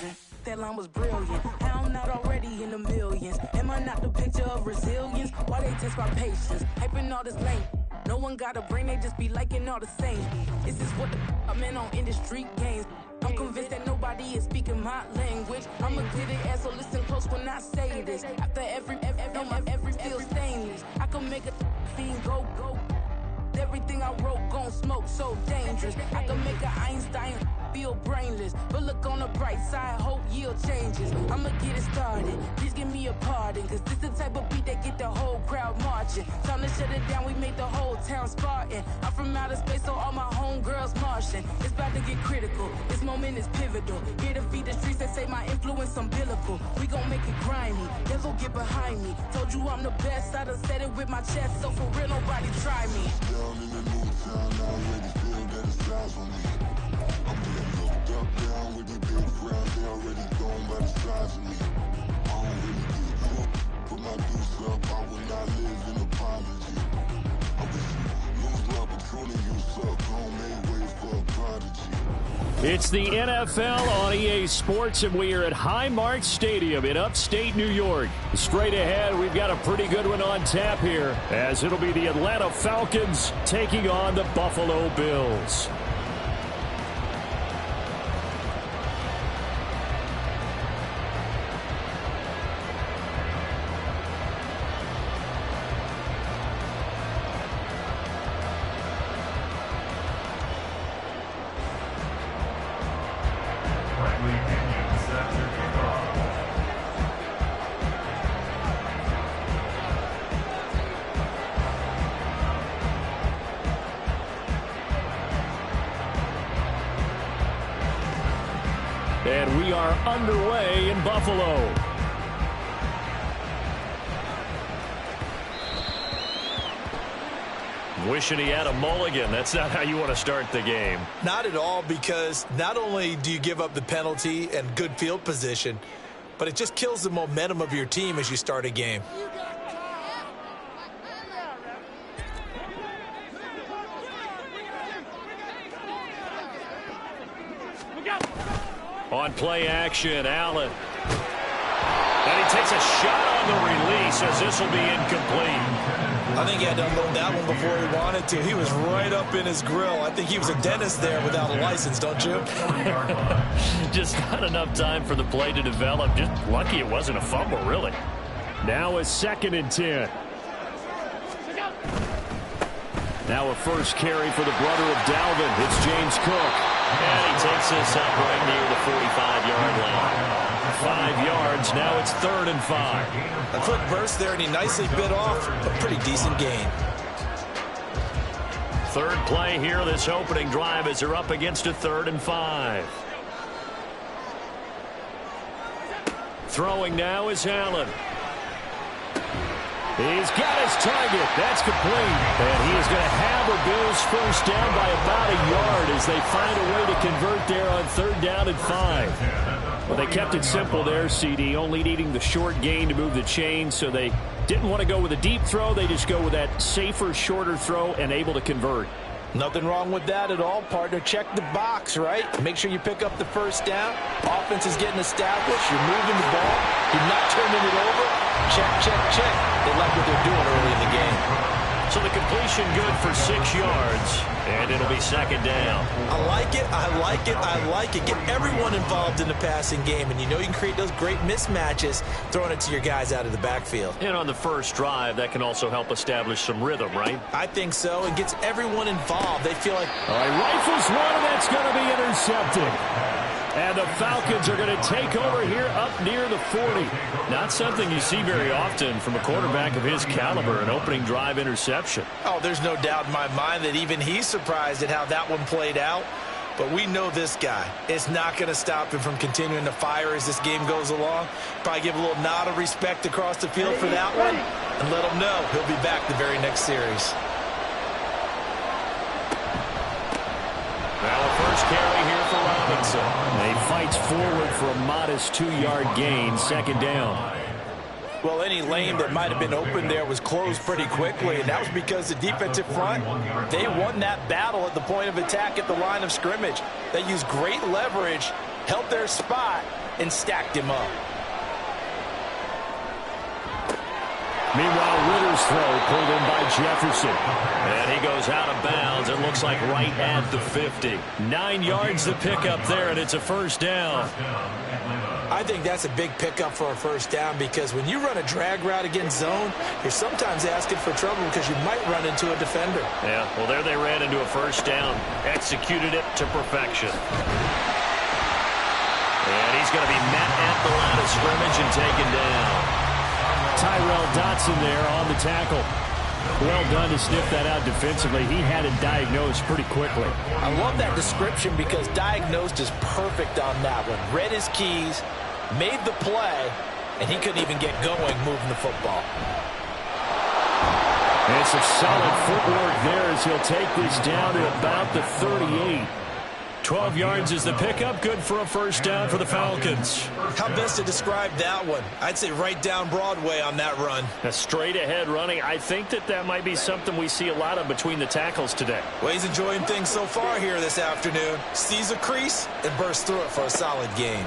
children. That line was brilliant. How I'm not already in the millions. Am I not the picture of resilience? Why they test my patience? Hyping all this lane. No one got a brain, they just be liking all the same. Is this what the I'm in on industry games? I'm convinced that nobody is speaking my language. I'm a glittered ass, so listen close when I say this. After every feel stainless. I can make a fiend go. Everything I wrote gon' smoke, so dangerous. I can make an Einstein feel brainless. But look on the bright side, hope yield changes. I'ma get it started, please give me a pardon. Cause this the type of beat that get the whole crowd marching. Time to shut it down, we made the whole town Spartan. I'm from outer space, so all my homegirls Martian. It's about to get critical, this moment is pivotal. Here to feed the streets that say my influence umbilical. We gon' make it grimy, devil get behind me. Told you I'm the best, I done said it with my chest. So for real, nobody try me. Down in the new town, I already feel that it's time for me. I'm being looked up, down with the big crowd, they already gone by the size of me. I don't really give a fuck, put my deuce up, I will not live in apology. I wish you lose my opportunity, you suck, home made way for a prodigy. It's the NFL on EA Sports, and we are at Highmark Stadium in upstate New York. Straight ahead, we've got a pretty good one on tap here, as it'll be the Atlanta Falcons taking on the Buffalo Bills. And we are underway in Buffalo. Wishing he had a mulligan. That's not how you want to start the game. Not at all, because not only do you give up the penalty and good field position, but it just kills the momentum of your team as you start a game. On play action, Allen. And he takes a shot on the release as this will be incomplete. I think he had to unload that one before he wanted to. He was right up in his grill. I think he was a dentist there without a license, don't you? Just not enough time for the play to develop. Just lucky it wasn't a fumble, really. Now a 2nd and 10. Now a first carry for the brother of Dalvin. It's James Cook. And he takes this up right near the 45-yard line. 5 yards. Now it's 3rd and 5. A quick burst there, and he nicely bit off a pretty decent gain. Third play here, this opening drive, as they're up against a 3rd and 5. Throwing now is Allen. He's got his target. That's complete. And he is going to have the Bills first down by about a yard as they find a way to convert there on 3rd down and 5. Well, they kept it simple there, CD, only needing the short gain to move the chain, so they didn't want to go with a deep throw. They just go with that safer, shorter throw and able to convert. Nothing wrong with that at all, partner. Check the box, right? Make sure you pick up the first down. Offense is getting established. You're moving the ball. You're not turning it over. Check, check, check. They like what they're doing early in the game. So the completion good for 6 yards, and it'll be 2nd down. I like it, I like it, I like it. Get everyone involved in the passing game, and you know you can create those great mismatches throwing it to your guys out of the backfield. And on the first drive, that can also help establish some rhythm, right? I think so. It gets everyone involved. They feel like... All right, rifles one, and that's going to be intercepted. And the Falcons are going to take over here up near the 40. Not something you see very often from a quarterback of his caliber, an opening drive interception. Oh, there's no doubt in my mind that even he's surprised at how that one played out. But we know this guy. It's not going to stop him from continuing to fire as this game goes along. Probably give a little nod of respect across the field for that one and let him know he'll be back the very next series. Now a first carry here for Robinson. He fights forward for a modest 2-yard gain, 2nd down. Well, any lane that might have been open there was closed pretty quickly, and that was because the defensive front, they won that battle at the point of attack at the line of scrimmage. They used great leverage held their spot, and stacked him up. Meanwhile, Ritter's throw pulled in by Jefferson. And he goes out of bounds. It looks like right at the 50. 9 yards to pick up there, and it's a first down. I think that's a big pickup for a first down because when you run a drag route against zone, you're sometimes asking for trouble because you might run into a defender. Yeah, well, there they ran into a first down. Executed it to perfection. And he's going to be met at the line of scrimmage and taken down. Tyrell Dotson there on the tackle. Well done to sniff that out defensively. He had it diagnosed pretty quickly. I love that description because diagnosed is perfect on that one. Read his keys, made the play, and he couldn't even get going moving the football. And it's a solid footwork there as he'll take this down to about the 38. 12 yards is the pickup. Good for a first down for the Falcons. How best to describe that one? I'd say right down Broadway on that run. A straight ahead running. I think that might be something we see a lot of between the tackles today. Well, he's enjoying things so far here this afternoon. Sees a crease and bursts through it for a solid gain.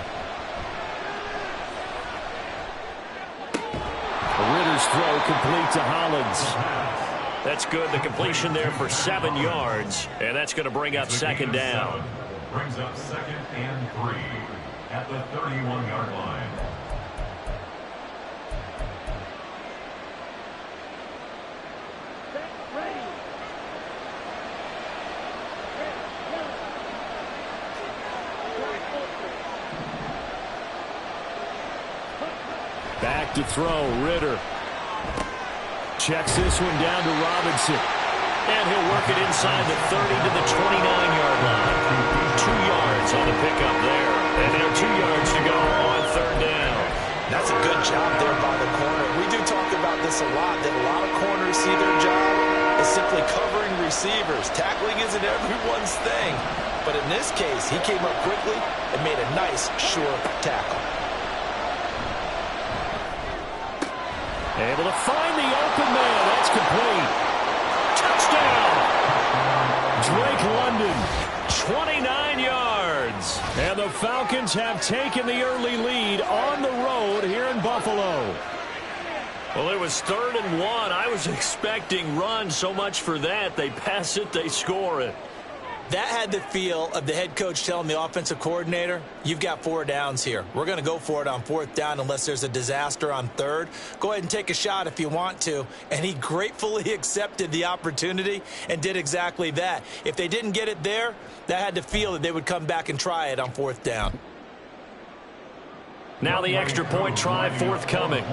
Ritter's throw complete to Hollins. That's good. The completion there for 7 yards. And that's going to bring up second down. Brings up 2nd and 3 at the 31-yard line. Back to throw, Ritter. Checks this one down to Robinson. And he'll work it inside the 30 to the 29-yard line. 2 yards on the pickup there. And now 2 yards to go on third down. That's a good job there by the corner. We do talk about this a lot, that a lot of corners see their job as simply covering receivers. Tackling isn't everyone's thing. But in this case, he came up quickly and made a nice, sure tackle. Able to find the open man. That's complete. Touchdown! Drake London, 29 yards. And the Falcons have taken the early lead on the road here in Buffalo. Well, it was 3rd and 1. I was expecting run. So much for that. They pass it, they score it. That had the feel of the head coach telling the offensive coordinator, you've got 4 downs here. We're going to go for it on 4th down unless there's a disaster on 3rd. Go ahead and take a shot if you want to. And he gratefully accepted the opportunity and did exactly that. If they didn't get it there, that had the feel that they would come back and try it on 4th down. Now the extra point try forthcoming.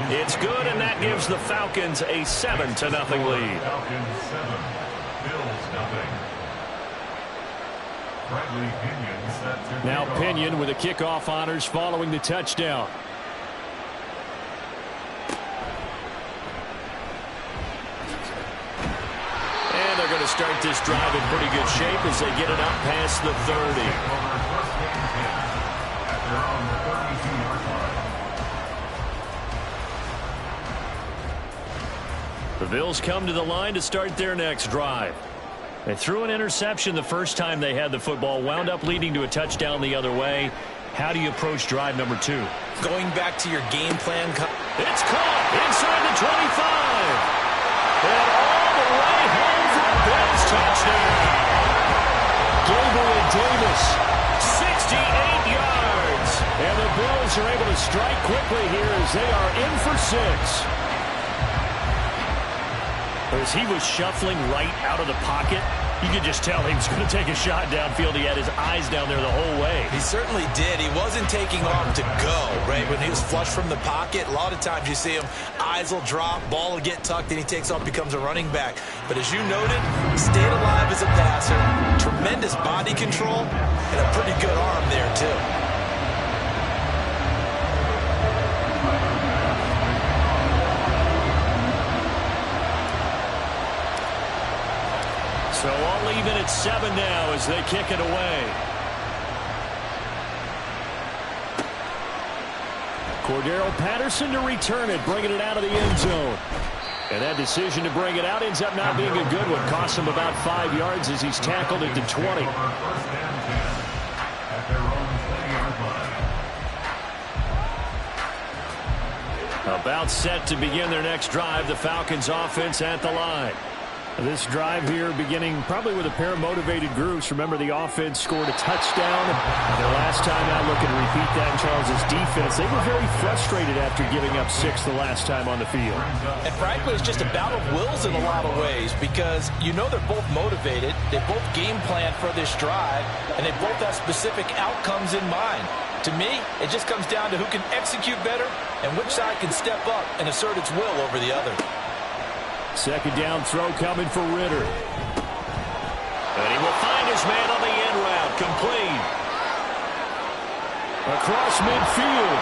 It's good, and that gives the Falcons a 7-0 lead. Falcons 7, Bills 0. Bradley Pinion set to Now kick off. Pinion with the kickoff honors following the touchdown. And they're going to start this drive in pretty good shape as they get it up past the 30. Over 1st and 10 at their own 32-yard line. The Bills come to the line to start their next drive. They threw an interception the first time they had the football, wound up leading to a touchdown the other way. How do you approach drive number 2? Going back to your game plan. It's caught inside the 25. And all the way home for the Bills touchdown. Gabriel Davis, 68 yards. And the Bills are able to strike quickly here as they are in for 6. As he was shuffling right out of the pocket, you could just tell he was going to take a shot downfield. He had his eyes down there the whole way. He certainly did. He wasn't taking off to go, right? When he was flush from the pocket, a lot of times you see him, eyes will drop, ball will get tucked, and he takes off, becomes a running back. But as you noted, he stayed alive as a passer, tremendous body control, and a pretty good arm there, too. So all even at 7 now as they kick it away. Cordero Patterson to return it, bringing it out of the end zone. And that decision to bring it out ends up not being a good one. Costs him about 5 yards as he's tackled at the 20. About set to begin their next drive. The Falcons offense at the line. This drive here beginning probably with a pair of motivated groups. Remember, the offense scored a touchdown. Their last time out, looking to repeat that in Charles' defense. They were very frustrated after giving up 6 the last time on the field. And frankly, it's just a battle of wills in a lot of ways because you know they're both motivated. They both game plan for this drive, and they both have specific outcomes in mind. To me, it just comes down to who can execute better and which side can step up and assert its will over the other. Second down throw coming for Ritter. And he will find his man on the end route. Complete. Across midfield.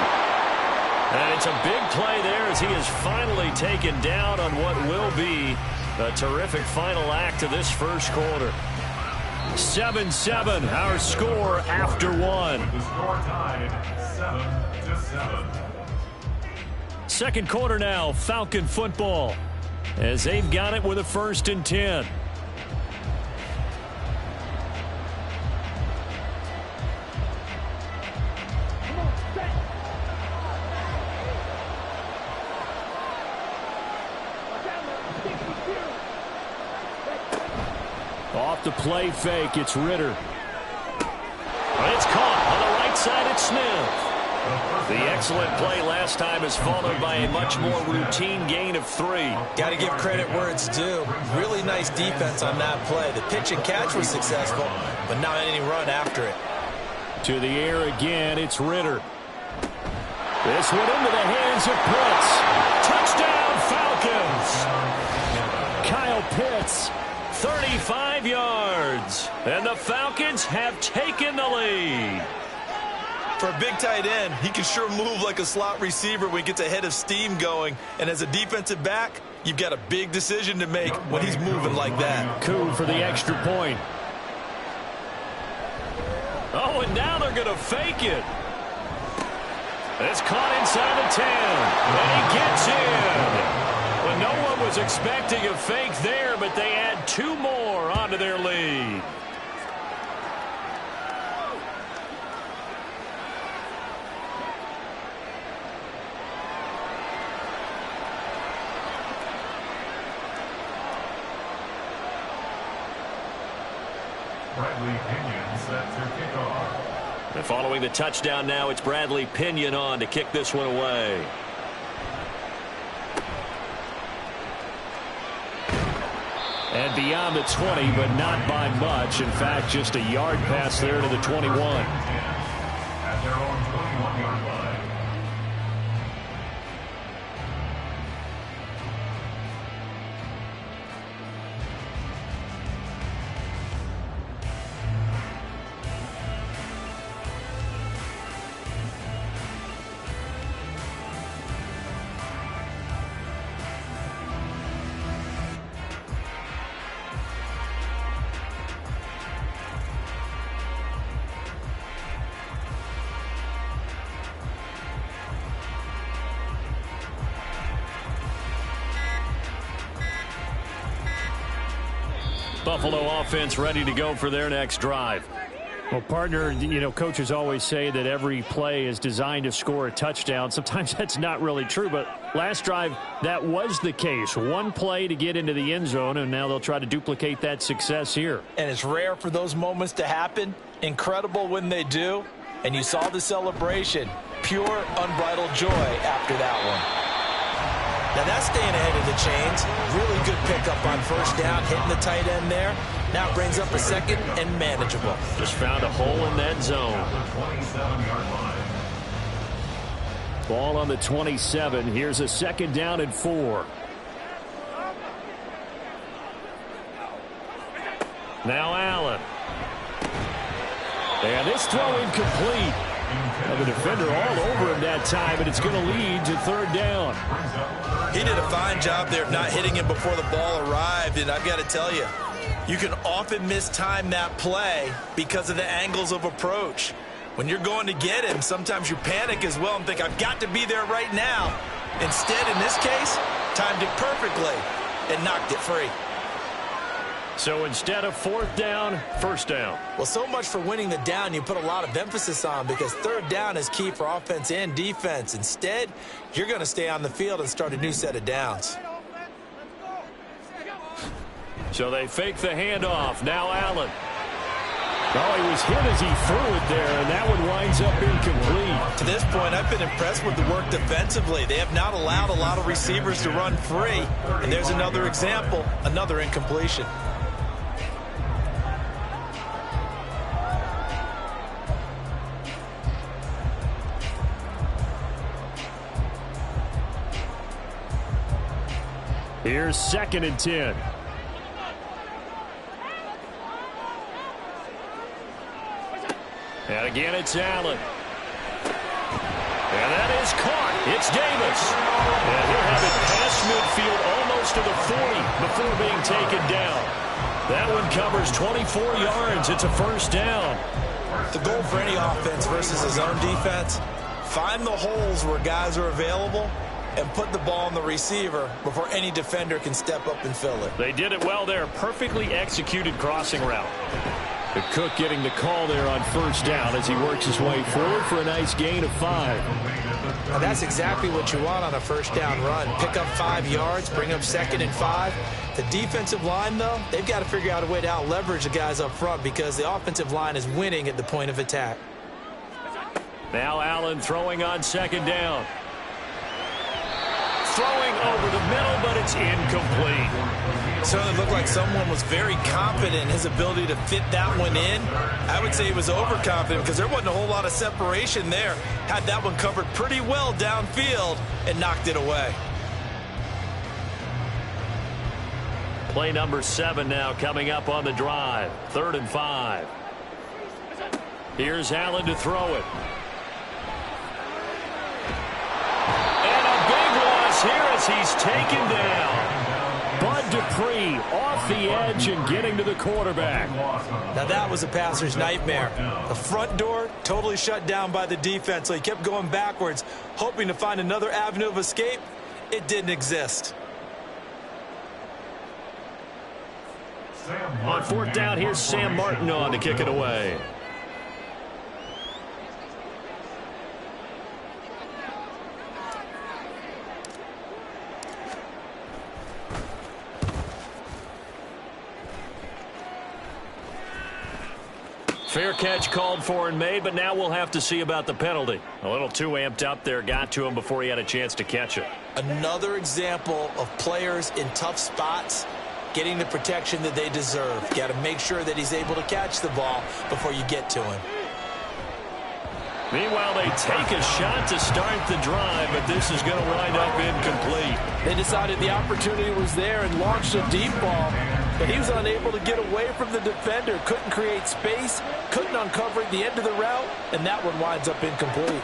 And it's a big play there as he is finally taken down on what will be a terrific final act of this first quarter. 7-7, our score after one. The score tied 7-7. Second quarter now, Falcon football, as they've got it with a 1st and 10. Off the play fake, it's Ritter. But it's caught on the right side, it's Smith. The excellent play last time is followed by a much more routine gain of 3. Got to give credit where it's due. Really nice defense on that play. The pitch and catch was successful, but not any run after it. To the air again, it's Ritter. This one into the hands of Pitts. Touchdown, Falcons! Kyle Pitts, 35 yards. And the Falcons have taken the lead. For a big tight end, he can sure move like a slot receiver when he gets a head of steam going. And as a defensive back, you've got a big decision to make when he's moving like that. Coup for the extra point. Oh, and now they're going to fake it. It's caught inside the 10. And he gets in. Well, no one was expecting a fake there, but they add 2 more onto their lead. Bradley Pinion set to kick off. And following the touchdown now, it's Bradley Pinion on to kick this one away. And beyond the 20, but not by much. In fact, just a yard pass there to the 21. At their own 21-yard line. Buffalo offense ready to go for their next drive. Well, partner, you know, coaches always say that every play is designed to score a touchdown. Sometimes that's not really true, but last drive, that was the case. One play to get into the end zone, and now they'll try to duplicate that success here. And it's rare for those moments to happen. Incredible when they do. And you saw the celebration. Pure, unbridled joy after that one. Now that's staying ahead of the chains. Really good pickup on first down, hitting the tight end there. Now brings up a second and manageable. Just found a hole in that zone. Ball on the 27. Here's a second down and 4. Now Allen. And this throw incomplete. And the defender all over him that time, and it's going to lead to third down. He did a fine job there of not hitting him before the ball arrived, and I've got to tell you, you can often mistime that play because of the angles of approach. When you're going to get him, sometimes you panic as well and think, I've got to be there right now. Instead, in this case, timed it perfectly, and knocked it free. So instead of fourth down, first down. Well, so much for winning the down you put a lot of emphasis on, because third down is key for offense and defense. Instead, you're going to stay on the field and start a new set of downs. So they fake the handoff. Now Allen. Oh, he was hit as he threw it there, and that one winds up incomplete. To this point, I've been impressed with the work defensively. They have not allowed a lot of receivers to run free. And there's another example, another incompletion. Here's 2nd and 10. And again, it's Allen. And that is caught. It's Davis. And he'll have it past midfield almost to the 40 before being taken down. That one covers 24 yards. It's a first down. The goal for any offense versus his own defense, find the holes where guys are available and put the ball on the receiver before any defender can step up and fill it. They did it well there. Perfectly executed crossing route. The Cook getting the call there on first down as he works his way forward for a nice gain of 5. Now that's exactly what you want on a first down run. Pick up 5 yards, bring up 2nd and 5. The defensive line, though, they've got to figure out a way to out-leverage the guys up front because the offensive line is winning at the point of attack. Now Allen throwing on 2nd down. Throwing over the middle, but it's incomplete. Certainly looked like someone was very confident in his ability to fit that one in. I would say he was overconfident because there wasn't a whole lot of separation there. Had that one covered pretty well downfield and knocked it away. Play number 7 now coming up on the drive. 3rd and 5. Here's Allen to throw it. Here as he's taken down. Bud Dupree off the edge and getting to the quarterback. Now that was a passer's nightmare. The front door totally shut down by the defense, so he kept going backwards, hoping to find another avenue of escape. It didn't exist. On 4th down, here's Sam Martin on to kick it away. Fair catch called for and made, but now we'll have to see about the penalty. A little too amped up there, got to him before he had a chance to catch it. Another example of players in tough spots getting the protection that they deserve. Got to make sure that he's able to catch the ball before you get to him. Meanwhile, they take a shot to start the drive, but this is going to wind up incomplete. They decided the opportunity was there and launched a deep ball, but he was unable to get away from the defender, couldn't create space, couldn't uncover the end of the route, and that one winds up incomplete.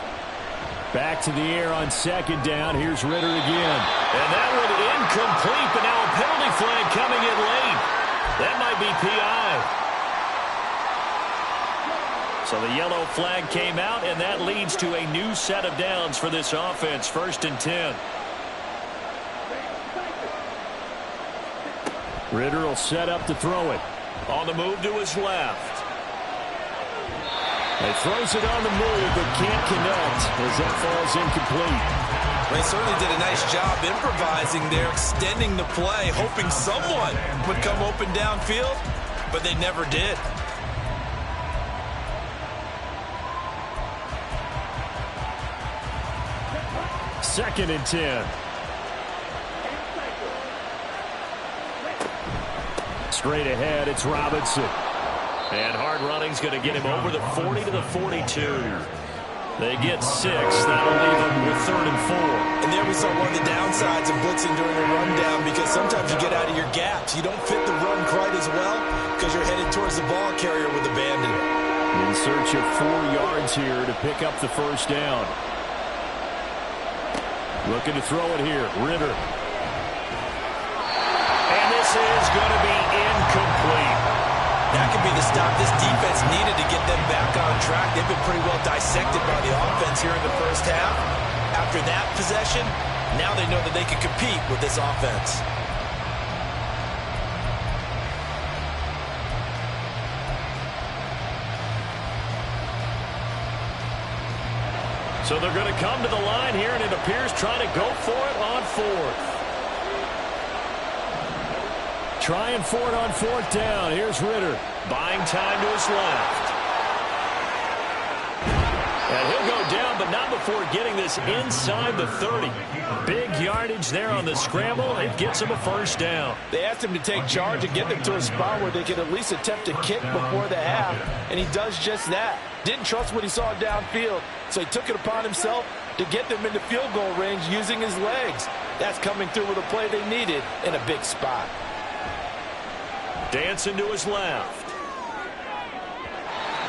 Back to the air on 2nd down. Here's Ritter again. And that one incomplete, but now a penalty flag coming in late. That might be PI. So the yellow flag came out, and that leads to a new set of downs for this offense. 1st and 10. Ritter will set up to throw it. On the move to his left. He throws it on the move, but can't connect as that falls incomplete. They certainly did a nice job improvising there, extending the play, hoping someone would come open downfield, but they never did. Second and 10. Straight ahead, it's Robinson. And hard running's going to get him over the 40 to the 42. They get 6. That'll leave them with 3rd and 4. And there we saw one of the downsides of blitzing during a rundown, because sometimes you get out of your gaps. You don't fit the run quite as well because you're headed towards the ball carrier with abandon. In search of 4 yards here to pick up the first down. Looking to throw it here. Ritter. And this is going to be incomplete. That could be the stop this defense needed to get them back on track. They've been pretty well dissected by the offense here in the first half. After that possession, Now they know that they can compete with this offense. So they're going to come to the line here, and it appears trying to go for it on fourth. Trying for it on fourth down. Here's Ritter. Buying time to his left. And he'll go down, but not before getting this inside the 30. Big yardage there on the scramble. It gets him a first down. They asked him to take charge and get them to a spot where they could at least attempt to kick before the half, and he does just that. Didn't trust what he saw downfield, so he took it upon himself to get them into field goal range using his legs. That's coming through with a play they needed in a big spot. Dancing to his left.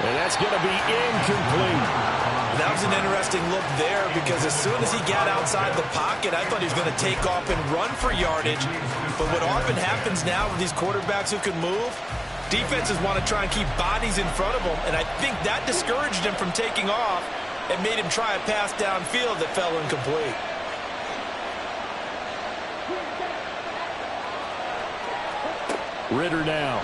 And that's going to be incomplete. That was an interesting look there because as soon as he got outside the pocket, I thought he was going to take off and run for yardage. But what often happens now with these quarterbacks who can move, defenses want to try and keep bodies in front of them, and I think that discouraged him from taking off and made him try a pass downfield that fell incomplete. Ritter now.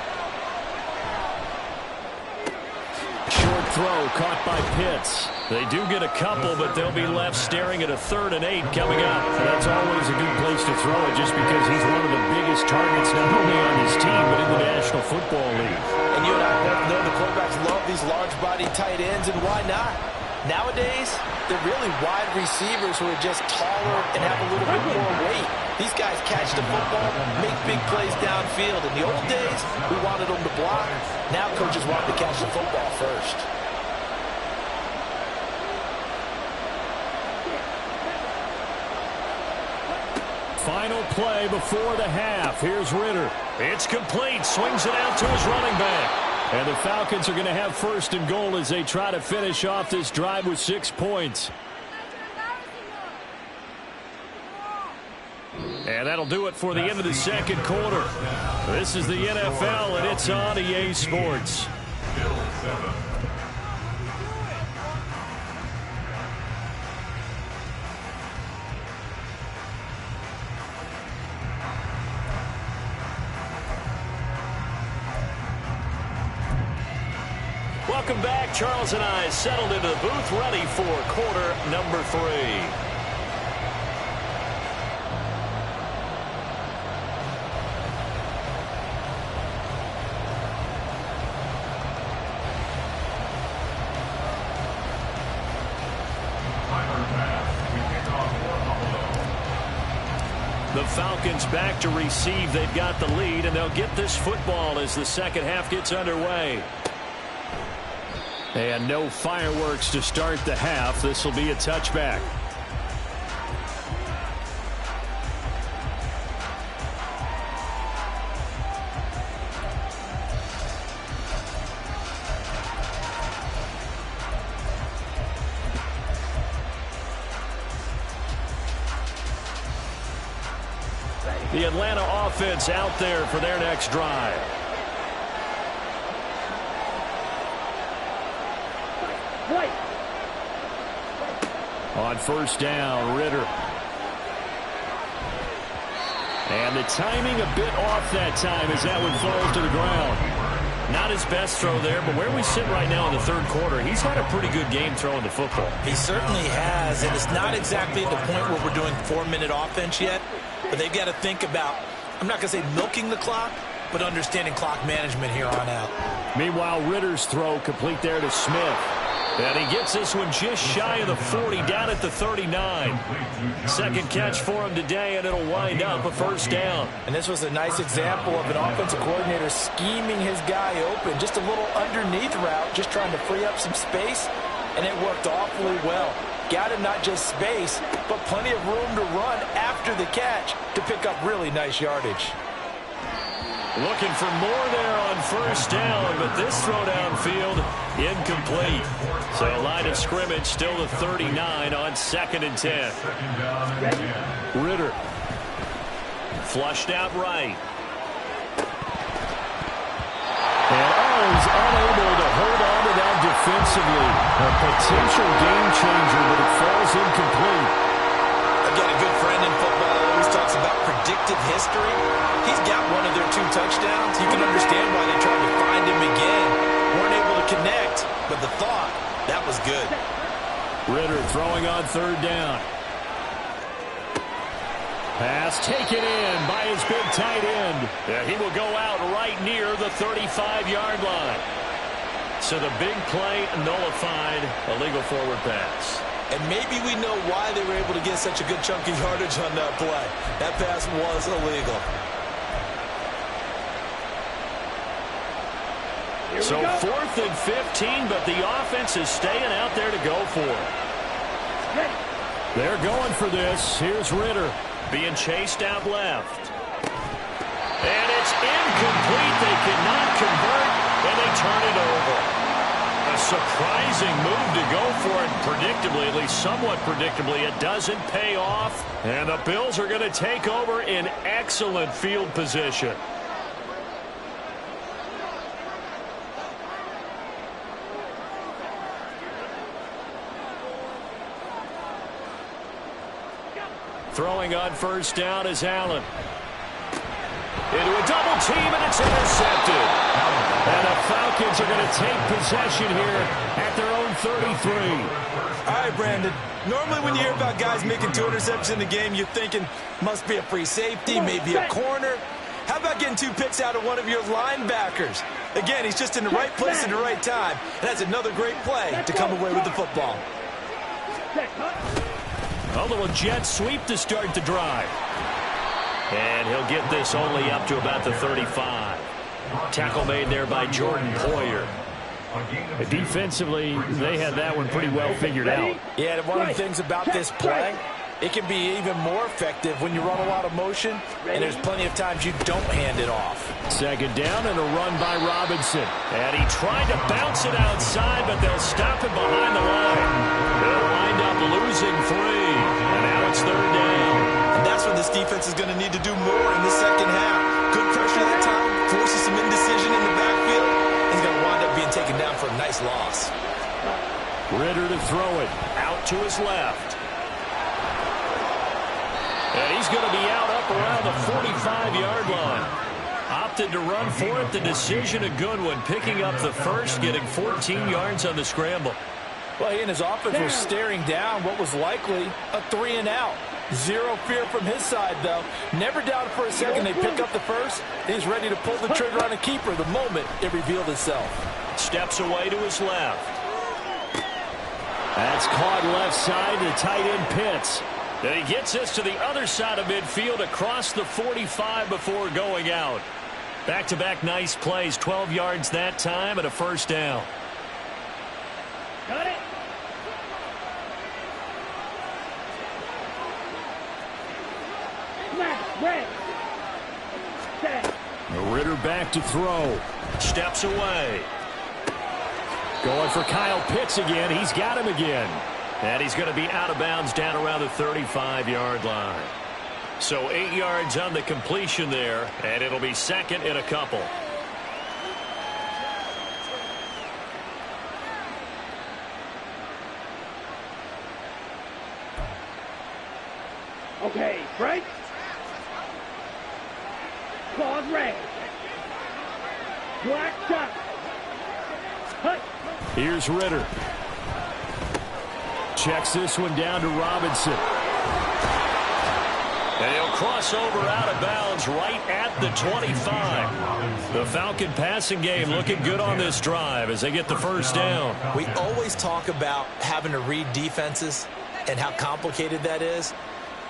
Short throw caught by Pitts. They do get a couple, but they'll be left staring at a 3rd and 8 coming up. And that's always a good place to throw it just because he's one of the biggest targets not only on his team but in the National Football League. And you and I both know the quarterbacks love these large-body tight ends, and why not? Nowadays, they're really wide receivers who are just taller and have a little bit more weight. These guys catch the football, make big plays downfield. In the old days, we wanted them to block. Now coaches want to catch the football first. Final play before the half. Here's Ritter. It's complete. Swings it out to his running back. And the Falcons are going to have 1st and goal as they try to finish off this drive with 6 points. And that'll do it for the end of the second quarter. This is the NFL, and it's on EA Sports. Welcome back. Charles and I settled into the booth, ready for quarter number 3. The Falcons back to receive. They've got the lead, and they'll get this football as the second half gets underway. And no fireworks to start the half. This will be a touchback. The Atlanta offense out there for their next drive. On first down, Ritter. And the timing a bit off that time as that one falls to the ground. Not his best throw there, but where we sit right now in the third quarter, he's had a pretty good game throwing the football. He certainly has, and it's not exactly at the point where we're doing 4-minute offense yet, but they've got to think about, I'm not going to say milking the clock, but understanding clock management here on out. Meanwhile, Ritter's throw complete there to Smith. And he gets this one just shy of the 40, down at the 39. Second catch for him today, and it'll wind up a first down. And this was a nice example of an offensive coordinator scheming his guy open. Just a little underneath route, just trying to free up some space, and it worked awfully well. Got him not just space, but plenty of room to run after the catch to pick up really nice yardage. Looking for more there on first down, but this throw downfield incomplete. So line of scrimmage still the 39 on 2nd and 10. Ritter. Flushed out right. And Owens unable to hold on to that defensively. A potential game changer, but it falls incomplete. Again, a good friend in football always talks about predictive history. He's got one of their 2 touchdowns. You can understand why they tried to find him again. Weren't able to connect, but the thought, that was good. Ridder throwing on 3rd down. Pass taken in by his big tight end. Yeah, he will go out right near the 35-yard line. So the big play nullified, a legal forward pass. And maybe we know why they were able to get such a good chunk of yardage on that play. That pass was illegal. So 4th and 15, but the offense is staying out there to go for it. They're going for this. Here's Ridder. Being chased out left. And it's incomplete. They cannot convert, and they turn it over. A surprising move to go for it predictably, at least somewhat predictably. It doesn't pay off, and the Bills are going to take over in excellent field position. Throwing on 1st down is Allen. Into a double team, and it's intercepted. And the Falcons are going to take possession here at their own 33. All right, Brandon. Normally when you hear about guys making 2 interceptions in the game, you're thinking must be a free safety, maybe a corner. How about getting 2 picks out of one of your linebackers? Again, he's just in the right place at the right time. And that's another great play to come away with the football. A little jet sweep to start the drive. And he'll get this only up to about the 35. Tackle made there by Jordan Poyer. Defensively, they had that one pretty well figured out. Yeah, and one of the things about this play, it can be even more effective when you run a lot of motion, and there's plenty of times you don't hand it off. 2nd down and a run by Robinson. And he tried to bounce it outside, but they'll stop him behind the line. They'll wind up losing 3. And now it's 3rd down. And that's what this defense is going to need to do more in the second half. Good pressure that time, forces some indecision in the backfield. He's going to wind up being taken down for a nice loss. Ridder to throw it. Out to his left. And he's going to be out up around the 45-yard line. Opted to run for it. The decision a good one. Picking up the first, getting 14 yards on the scramble. Well, he and his offense were staring down what was likely a 3-and-out. Zero fear from his side, though. Never doubted for a second they pick up the first. He's ready to pull the trigger on a keeper the moment it revealed itself. Steps away to his left. That's caught left side to tight end Pitts. And he gets this to the other side of midfield across the 45 before going out. Back-to-back nice plays. 12 yards that time and a 1st down. Got it. Red. Set. Ridder back to throw. Steps away. Going for Kyle Pitts again. He's got him again. And he's going to be out of bounds down around the 35-yard line. So 8 yards on the completion there, and it'll be 2nd and a couple. Okay, break. Claws red. Black shot. Hut. Here's Ridder. Checks this one down to Robinson. And he'll cross over out of bounds right at the 25. The Falcon passing game looking good on this drive as they get the 1st down. We always talk about having to read defenses and how complicated that is.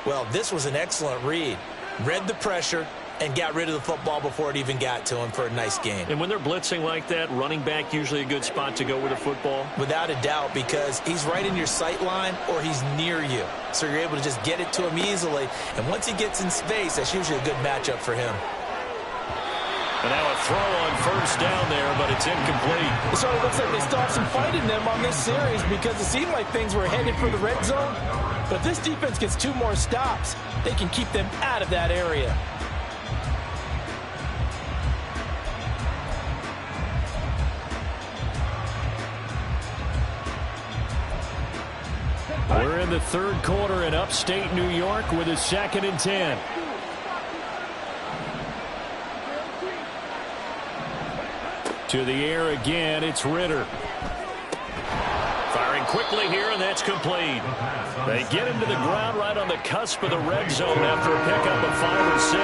Well, this was an excellent read. Read the pressure and got rid of the football before it even got to him for a nice gain. And when they're blitzing like that, running back usually a good spot to go with the football? Without a doubt, because he's right in your sight line or he's near you. So you're able to just get it to him easily. And once he gets in space, that's usually a good matchup for him. And now a throw on 1st down there, but it's incomplete. It sort of looks like they stopped some fight in them on this series because it seemed like things were headed for the red zone. But if this defense gets 2 more stops, they can keep them out of that area. We're in the third quarter in upstate New York with a 2nd and 10. To the air again, it's Ritter. Firing quickly here, and that's complete. They get him to the ground right on the cusp of the red zone after a pickup of 5 or 6.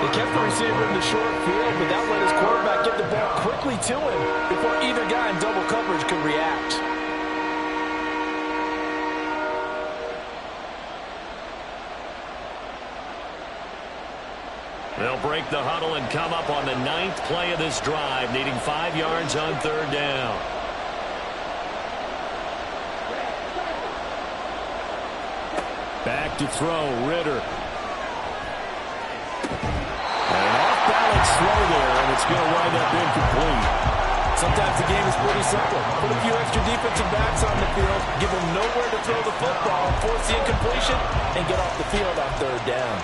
They kept the receiver in the short field, but that let his quarterback get the ball quickly to him before either guy in double coverage could react. They'll break the huddle and come up on the 9th play of this drive, needing 5 yards on 3rd down. Back to throw, Ritter. And an off-balance throw there, and it's going to wind up incomplete. Sometimes the game is pretty simple. Put a few extra defensive backs on the field, give them nowhere to throw the football, force the incompletion, and get off the field on 3rd down.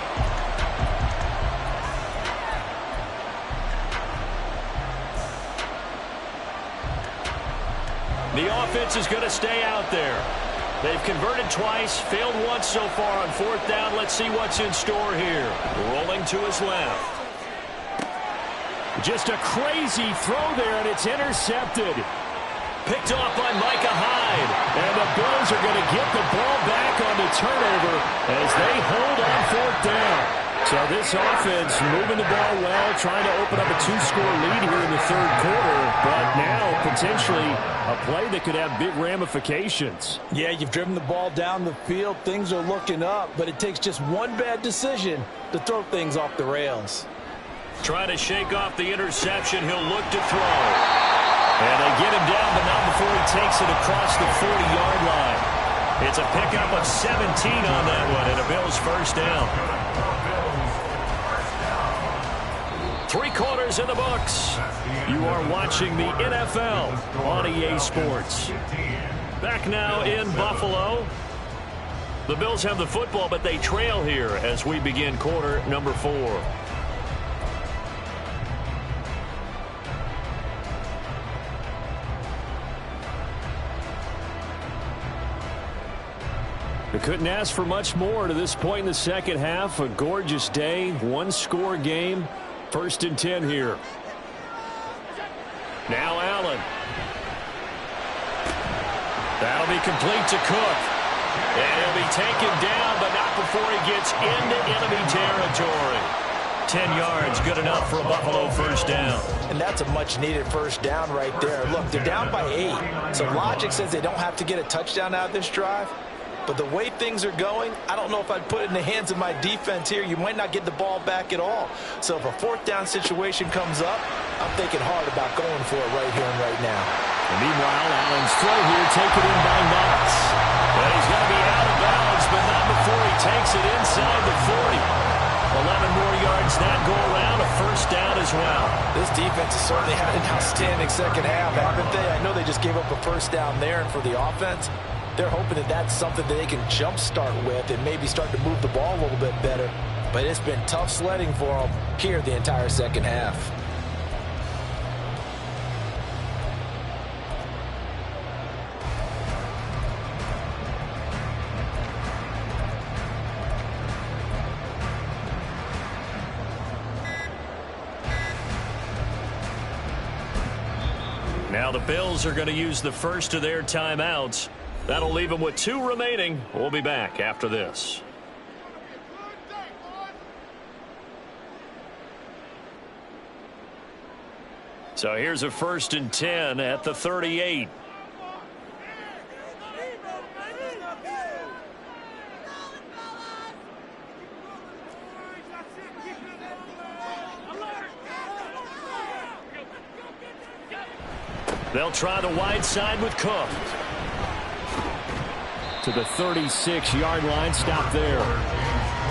The offense is going to stay out there. They've converted twice, failed once so far on 4th down. Let's see what's in store here. Rolling to his left. Just a crazy throw there, and it's intercepted. Picked off by Micah Hyde. And the Bills are going to get the ball back on the turnover as they hold on 4th down. So this offense moving the ball well, trying to open up a 2-score lead here in the 3rd quarter, but now potentially a play that could have big ramifications. Yeah, you've driven the ball down the field. Things are looking up, but it takes just one bad decision to throw things off the rails. Trying to shake off the interception. He'll look to throw. And they get him down, but not before he takes it across the 40-yard line. It's a pickup of 17 on that one, and a Bills 1st down. 3 quarters in the books. You are watching the NFL on EA Sports. Back now in Buffalo. The Bills have the football, but they trail here as we begin quarter number 4. They couldn't ask for much more to this point in the second half. A gorgeous day, 1-score game. 1st and 10 here. Now Allen. That'll be complete to Cook. And he'll be taken down, but not before he gets into enemy territory. 10 yards, good enough for a Buffalo 1st down. And that's a much-needed 1st down right there. Look, they're down by 8, so logic says they don't have to get a touchdown out of this drive. But the way things are going, I don't know if I'd put it in the hands of my defense here. You might not get the ball back at all. So if a 4th down situation comes up, I'm thinking hard about going for it right here and right now. And meanwhile, Allen's throw here taken in by Knox. But he's going to be out of bounds, but not before he takes it inside the 40. 11 more yards that go around, a 1st down as well. This defense has certainly had an outstanding second half, haven't they? I know they just gave up a 1st down there, and for the offense, they're hoping that that's something that they can jumpstart with and maybe start to move the ball a little bit better. But it's been tough sledding for them here the entire second half. Now the Bills are going to use the first of their timeouts. That'll leave them with 2 remaining. We'll be back after this. So here's a 1st and 10 at the 38. They'll try the wide side with Cook. To the 36-yard line, stop there.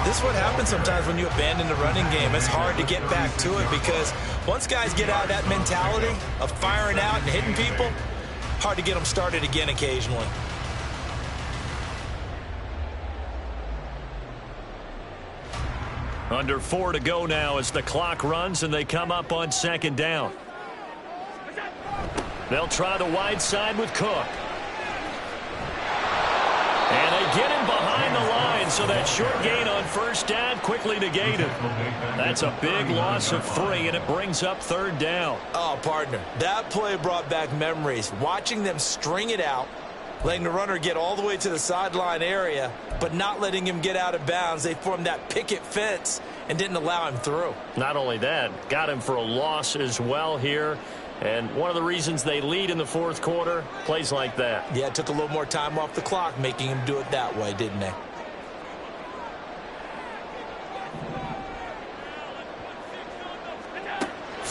This is what happens sometimes when you abandon the running game. It's hard to get back to it because once guys get out of that mentality of firing out and hitting people, hard to get them started again occasionally. Under 4 to go now as the clock runs and they come up on 2nd down. They'll try the wide side with Cook. So that short gain on first down quickly negated. That's a big loss of 3, and it brings up third down. Oh, partner, that play brought back memories. Watching them string it out, letting the runner get all the way to the sideline area, but not letting him get out of bounds. They formed that picket fence and didn't allow him through. Not only that, got him for a loss as well here. And one of the reasons they lead in the fourth quarter, plays like that. Yeah, it took a little more time off the clock, making him do it that way, didn't they?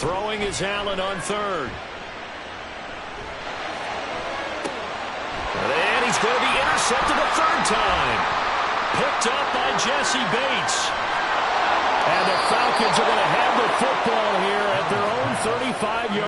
Throwing is Allen on third. And he's going to be intercepted a third time. Picked up by Jesse Bates. And the Falcons are going to have the football here at their own 35-yard